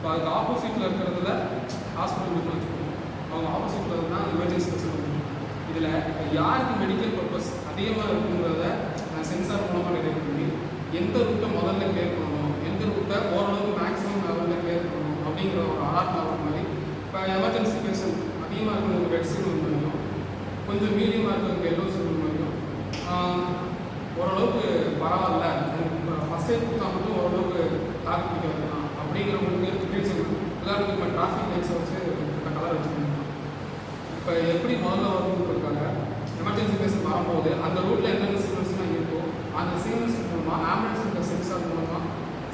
இப்போ அதுக்கு ஆப்போசிட்டில் இருக்கிறதுல ஹாஸ்பிட்டல் வச்சுக்கணும், அவங்க ஆப்போசிட்டில் இருந்தால் எமர்ஜென்சி வச்சுக்கணும். இதில் யாருக்கு மெடிக்கல் பர்பஸ் அதிகமாக இருக்குங்கிறத நான் சென்சார் மூலமாக டிடெக்ட் பண்ணி எந்த ரூட்டை முதல்ல கிளியர் பண்ணணும், எந்த ரூட்டை ஓரளவுக்கு மேக்ஸிமம் லெவலில் கிளியர் பண்ணணும் அப்படிங்கிற ஒரு அலாட் லெவல் மாதிரி. இப்போ எமர்ஜென்சி பேஷண்ட் அதிகமாக இருக்கிறவங்க ரெட் சிக்னல் மாதிரியும், கொஞ்சம் மீடியமாக இருக்கிறவங்க எல்லோ சிக்னல் மாதிரியும், ஓரளவுக்கு பரவாயில்ல ஃபஸ்ட் எய்ட் கொடுத்தா மட்டும் ஓரளவுக்கு தாக்கு பிடிக்க வைக்கலாம் அப்படிங்கிறவங்களுக்கு க்ரீன் சிக்னல். உதாரணத்துக்கு இப்போ டிராஃபிக் லைட்ஸை வச்சு கலர் வச்சுக்கணும். இப்போ எப்படி முதல்ல வரணுன்றதுக்காக எமர்ஜென்சி பேஷண்ட் வரும்போது அந்த ரூட்டில் என்னென்ன சிக்னல்ஸ்லாம் இருக்கோ அந்த சிக்னல்ஸ் மூலமாக ஆம்புலன்ஸ் சென்சார் மூலமாக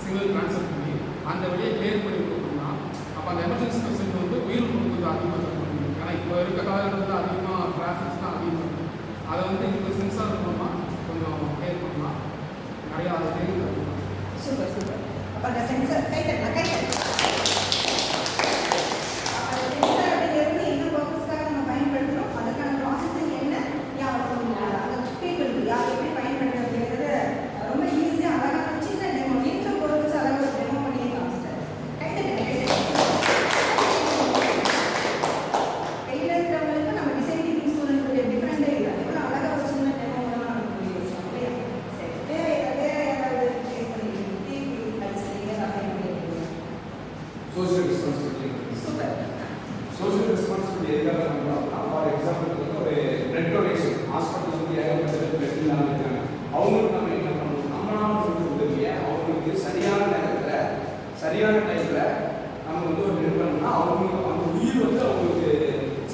சிக்னல் ட்ரான்ஸ்ஃபர் பண்ணி அந்த வழியை கிளியர் பண்ணி கொடுக்கணும்னா அப்போ அந்த எமர்ஜென்சி பேஷண்ட் வந்து உயிர் கொஞ்சம் அதிகமாக தர முடியும். ஏன்னா இப்போ இருக்க காலகட்டத்தில் அதிகமாக டிராஃபிக்ஸ் தான் அதிகமாக இருக்கும். அதை வந்து இந்த சென்சார் மூலமாக கொஞ்சம் கிளியர் பண்ணலாம், நிறையா அதை கிளியர் பண்ணலாம். Super super. அப்போ அந்த சென்சார் கை தட்டலாம், கை தட்டலாம். Social responsibility. Super. Social responsibility எதுக்காக பண்ணுறோம்னா, ஃபார் எக்ஸாம்பிள் வந்து ஒரு பிளட் டொனேஷன் ஹாஸ்பிட்டல் வந்து ஏகப்பட்ட பிளட் இல்லாமல் இருக்காங்க. அவங்களுக்கு நம்ம என்ன பண்ணணும், நம்மளால வந்து உதவியை அவங்களுக்கு சரியான நேரத்தில் சரியான டைமில் நம்ம வந்து ஒரு ஹெல்ப் பண்ணோம்னா அவங்களுக்கு அந்த உயிர் வந்து அவங்களுக்கு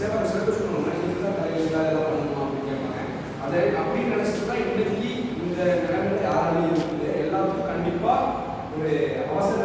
சேவை சொல்லணும்னா இதுதான் தலைவலிக்காக எதாவது பண்ணணுமா அப்படின்னு கேட்பாங்க. அதை அப்படின்னு நினச்சிட்டு தான் இன்றைக்கு இந்த நிலைமையில யாராலையும் இருக்குது எல்லாத்துக்கும் கண்டிப்பாக ஒரு அவசர